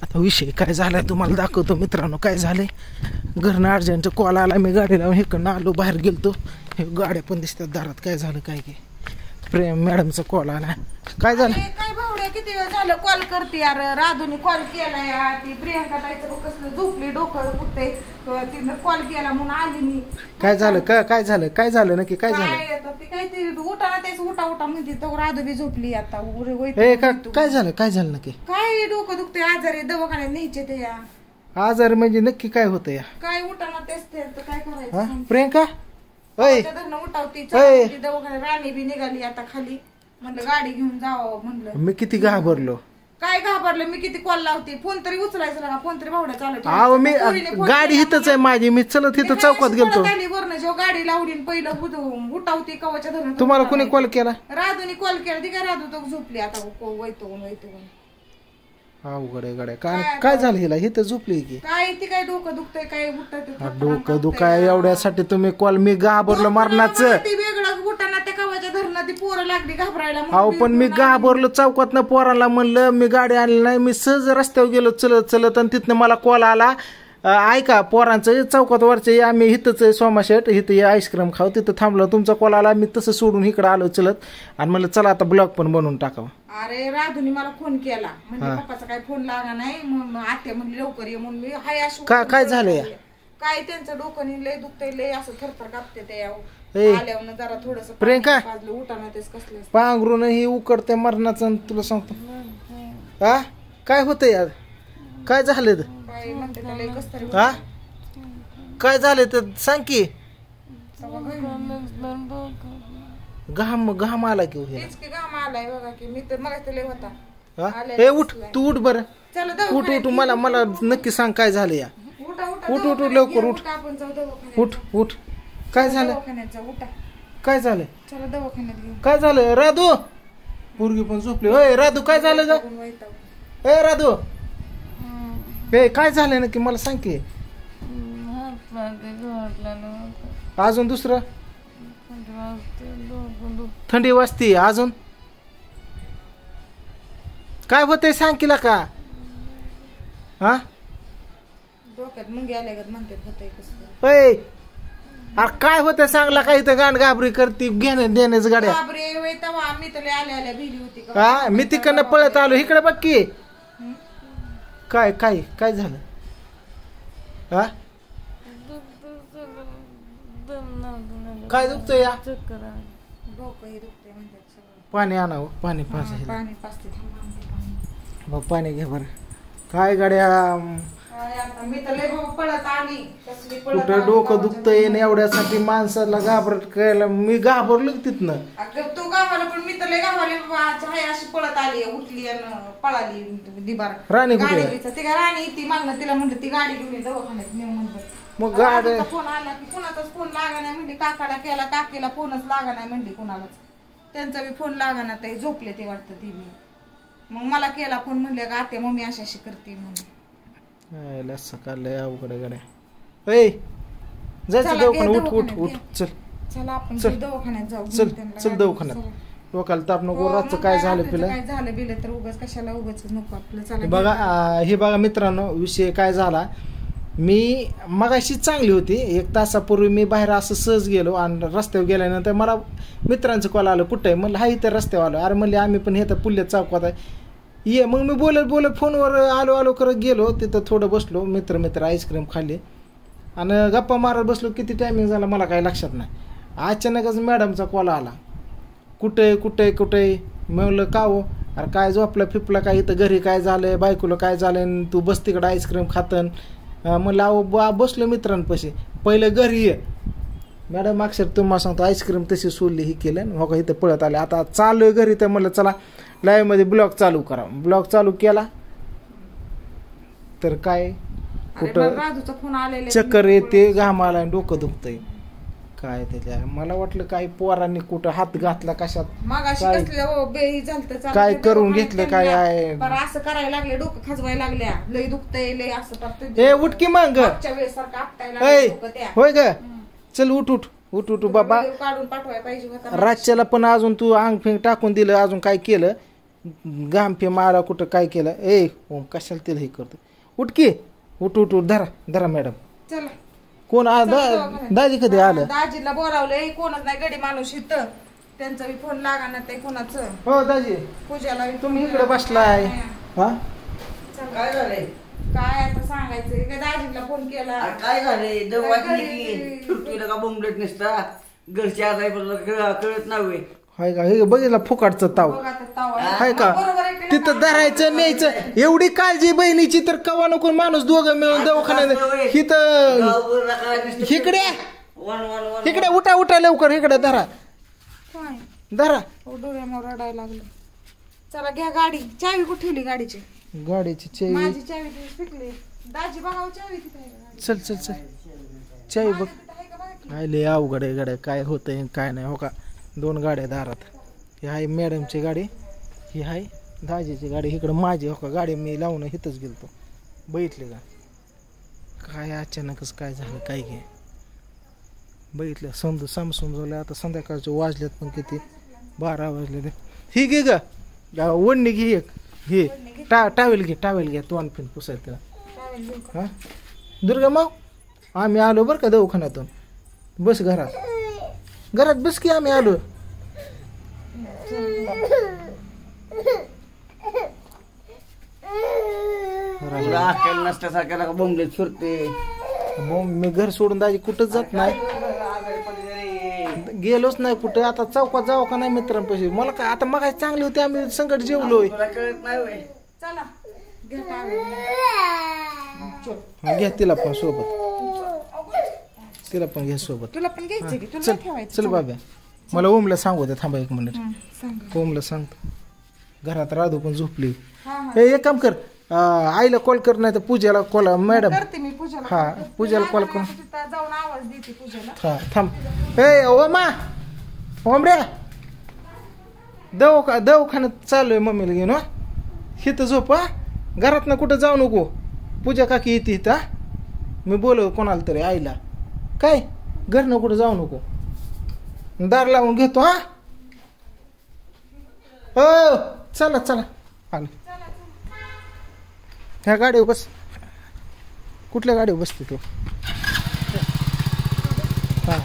आता विषय काय झालाय तुम्हाला दाखवतो मित्रांनो. काय झालंय, घरनं अर्जंट कॉल आला, मी गाडी लावून इकडनं आलो, बाहेर गेलतो. हे गाड्या पण दिसतात दारात. काय झालं काय की प्रेम मॅडमचा कॉल आला. काय झालं काय भावड्या, किती वेळ झालं कॉल करते यार. राधूने कॉल केला यार. ती प्रियंका ताईचं कसलं झोपली, डोकं दुखते, तिनं कॉल केला म्हणून आली मी. काय झालं काय झालं काय झालं नक्की काय झालं? काय ते उठा ना, तेच उठा उठा म्हणते तर राधू बी झोपली आता. काय झालं नक्की? काय डोकं दुखते, आजारी, दवाखान्यात न्यायचे ते या. आजार म्हणजे नक्की काय होतं या? काय उठा ना, तेच ते काय करायचं. प्रियंका उठावती दवाखान्यात. राणी बी निघाली आता खाली. म्हणलं गाडी घेऊन जावं म्हणलं. मी किती घाबरलो. काय घाबरलं, मी किती कॉल लावते, फोन तरी उचलायचं ना, फोन तरी भावड्या चालत. अहो मी गाडी इथंच आहे माझी, मी चलत इथं चौकात गेलतो. वरनं जेव्हा गाडी लावली पहिलं उठावती कवाच्या धरण. तुम्हाला कोणी कॉल केला? राधूनी कॉल केला. ती काय राधू तर झोपली आता, वैतवून अवघड आहे गड्या. काय झालं हिला? ही तर झोपली की काय? ती काय डोकं दुखतंय, काय उठत डोकं दुखाय एवढ्यासाठी तुम्ही कॉल? मी घाबरलो मरणाचं. ती वेगळं उठाना त्या कवाच्या धरण, ती पोरं लागली घाबरायला. अहो पण मी घाबरलो चौकातनं पोराला म्हणलं, मी गाडी आणली नाही, मी सहज रस्त्यावर गेलो चलत चलत आणि तिथनं मला कॉल आला. ऐका पोरांचं चौकात वरचे आम्ही इथंच सोमाशेट इथं ये आईस्क्रीम खाऊ, तिथं थांबलो, तुमचा कॉल आला. मी तसं सोडून इकडं आलो चलत आणि म्हणलं चला आता ब्लॉग पण बनवून टाकावं. अरे राधूनी मला फोन केला, म्हणजे पप्पाचा काय फोन लागा नाही म्हणून आत्या म्हणली लवकर ये म्हणून मी हाय अशी. काय झालं? काय त्यांचं डोकं लय दुखतंय, लय असं थरथर कापते ते आल्यावर जरा थोडस. प्रियंका उठाना तेच कसले पांघरून ही उकडते मरणाचं. तुला सांगतो हा काय होतं यार, काय झालं? हा काय झालं तर सांग की. घाम आला की घाम आलाय बघा की. मी तर मला लय होता. हे उठ तू, उठ बरं, उठ मला नक्की सांग काय झालं या. उठ लवकर उठ. काय झालं काय झालं? चला दवाखान्यात घेऊन. काय झालं राधू? पोरगी पण झोपली. होय राधू काय झालं ग? ए राधू हे काय झालं नक्की मला सांग की. अजून दुसरं? थंडी वाजती अजून? काय होतंय सांग किला का? हा डोक्यात मुंगी आल्यागत म्हणतात होतंय कसं. अरे काय होतं सांगला काय? इथं गाण घाबरी करती घेण्या देण्याच गाड्या. आम्ही तर आल्या भिली होती. हा मी तिकडनं पळत आलो इकडे बघ की. काय काय काय झालं? हा काय दुखतंय या? पाणी आणावं. पाणी पाणी घे बरं. काय गाड्या कुठं डोकं दुखतंय एवढ्यासाठी माणसाला घाबरत करायला. मी घाबरलो तिथनं. तू गावाला पण मी तर लय गावाला अशी पळत आली, उठली आणि पळाली दिबार. राणी ती काय राणी ती मागणं तिला म्हणलं ती गाडी घेऊन दवाखान्यात नेऊ म्हणलं. मग गाडी फोन आला की कुणाचाच फोन लागा नाही म्हणली. काकाला केला, काकीला फोनच लागा नाही म्हणली कुणालाच. त्यांचा बी फोन लागा ना, ते झोपले ते वाटतं ती बी. मग मला केला फोन, म्हणले का आत्या मम्मी अशी करते म्हणून. सकाळ अवघड गाड्या. जायचं दवाखान्यात. उठ चल चला आपण दवाखान्यात जाऊ. चल दवाखान्यात. डोक्याला ताप नको. रातचं काय झालं पिलं काय झालं बिलं तर उगाच कशाला उगाच नको आपलं. चला बघा हे बघा मित्रांनो, विषय काय झाला. मी मगाशी चांगली होती, 1 तासापूर्वी मी बाहेर असं सहज गेलो आणि रस्त्यावर गेल्यानंतर मला मित्रांचं कॉल आलं. कुठं आहे म्हणलं हा इथं रस्त्यावर आलो. अरे म्हणले आम्ही पण हे तर पुल्ल्या चौकात आहे ये. मग मी बोलत फोनवर आलो करत गेलो. तिथं थोडं बसलो, मित्र आईस्क्रीम खाल्ली आणि गप्पा मारत बसलो. किती टायमिंग झाला मला काही लक्षात नाही. अचानकच मॅडमचा कॉल आला. कुठे म्हणलं का हो? अरे काय झोपला फिपला काय? इथं घरी काय झालंय, बायकोला काय झालंय, तू बस तिकडं आईस्क्रीम खातन. म्हणलं अहो बसलो मित्रांपाशी, पहिलं घरी ये. मॅडम अक्षर तुम्हाला सांगतो आईस्क्रीम तशी सोडली ही केलं हो का, इथं पळत आले. आता चालू घरी तर म्हणलं चला लाईव्ह मध्ये ब्लॉग चालू करा. ब्लॉग चालू केला तर काय कुठं चक्कर येते, घामाला डोकं दुखतंय. काय त्याच्या मला वाटलं काय पोरांनी कुठं हात घातला कशात, काय करून घेतलं काय आहे. असं करायला लागले, डोकं खाजवायला लागल्या, लय दुखतंय लय असं. ए उठकी मग होय ग, चल उठ बाबा. काढून पाठवायला पाहिजे. रातच्याला पण अजून तू अंग फिंग टाकून दिलं, अजून काय केलं गामफे मारा कुठं काय केलं ए ओम कशाला तिला हे करतो उठ की उठ उठ उठ धरा धरा मॅडम चला कोण दाजी कधी आलं दाजीला बोलावलंय कोणच नाही गडी माणूस इथं त्यांचा बी फोन लागा ना ते कोणाचं हो दाजी पूजाला बी तुम्ही इकडे बसलाय हा काय झालंय काय आता सांगायचं काय दाजीला फोन केला काय झालंय दवाखान्यात सुट्टीला का बोंबलत नसता घरच्या आजाई कळत नाही हाय का हे बघितला फुकाटचं ताव बघ आता तावा हाय का बरोबर आहे की तिथं धरायचं न्यायचं एवढी काळजी बहिणीची तर कवा नको माणूस दोघं मिळून दवाखान्यात हिथं इकडे इकडे उठा उठा लवकर इकडे धरा काय धरा डोळ्यामोर रडायला लागलं चला घ्या गाडी चावी कुठे ठेवली गाडीची गाडीची चावी माझी चावी पिकली दाजी बघाव चावी तिथे आहे का? चल चल चल चावी बघ तिथं आहे का बघा की? काय लय अवघड आहे गाड्या काय होतंय काय नाही हो का 2 गाड्या दारात ही आहे मॅडमची गाडी ही आहे दाजीची गाडी इकडं माझी हो का गाडी मी लावून इथंच गेलतो बघितले का काय अचानकच काय झालं काय घे बघितलं समजून आता संध्याकाळचे वाजल्यात पण किती 12 वाजले ही घे ग वडणी घे एक हे टावेल घे तोंड फिन पुसायला तिला चावी घेऊ का? हा दुर्गा माव आम्ही आलो बरं का दवाखान्यातून बस घरात बस की आम्ही आलो अक्कल नसल्यासारख्याला का बोंबलत फिरते मग मी घर सोडून दाजी कुठंच जात नाही गेलोच नाही कुठं आता चौकात जाऊ का नाही मित्रांपाशी मला काय आता मग चांगली होती आम्ही संकट जेवलोय तुला कळत नाही होय चला घ्या चावी. हा, घ्या तिला पण सोबत तिला पण घ्या सोबत तुला पण घ्यायचं की तुला चल नाही ठेवायचं चल बाबा मला ओमला सांगू दे थांबा 1 मिनिट सांगा ओमला सांगतो घरात राधू पण झोपली हा हा हे एक काम कर आईला कॉल कर नाही तर पूजाला कॉल मॅडम करते मी पूजाला हा पूजाला कॉल कर तिथं जाऊन आवाज देते पूजाला हा थांब ए ओमा ओमऱ्या दवाखान्यात चाललोय मम्मीला घेऊन हा हिथं झोप हा घरात ना कुठं जाऊ नको पूजा काकी येते इथं हा? मी बोलव कोणाला तरी आईला काय घरनं कुठं जाऊ नको दार लावून घेतो हा हो चला चला आलो ह्या गाडीवर बस कुठल्या गाडीवर बसते तू हा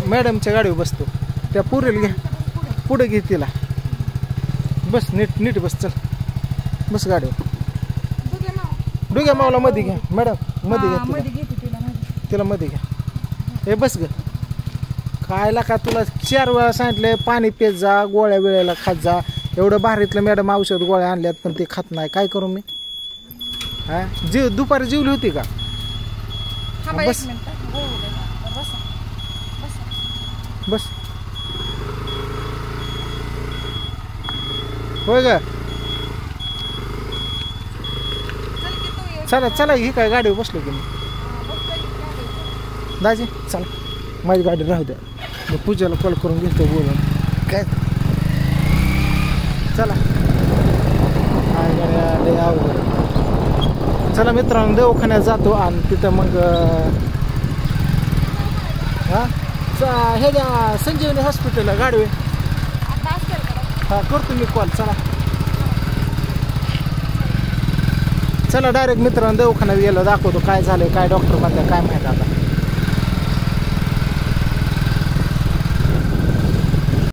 मॅडमच्या गाडीवर बसतो त्या पुरेल घ्या पुढे घे तिला बस नीट बस चल बस गाडीवर डुग्या मावला मध्ये घ्या मॅडम मध्ये घ्या तिला. मध्ये घेते तिला मध्ये तिला मध्ये घ्या हे बस ग खायला का तुला 4 वेळा सांगितलंय पाणी पेत जा गोळ्या वेळेला खात जा एवढं भारीतलं मॅडम औषध गोळ्या आणल्यात पण ते खात नाही काय करू मी हा दुपारी जेवली होती का थांबा बस. 1 मिनिट हो बसा बस होय ग चल की तू ये चला चला ही काय गाडीवर बसलो की मी दाजी चला माझी गाडी राहू द्या मी पूजाला कॉल करून घेतो बोलून काय चला काय गाड्या लय अवघड. चला मित्रांनो दवाखान्यात जातो आणि तिथं मग हा हे द्या संजीवनी हॉस्पिटलला गाडी आता असेल का हा करतो मी कॉल चला डायरेक्ट मित्रांनो दवाखान्यात गेलो दाखवतो काय झालंय काय डॉक्टर म्हणतात काय माहिती आता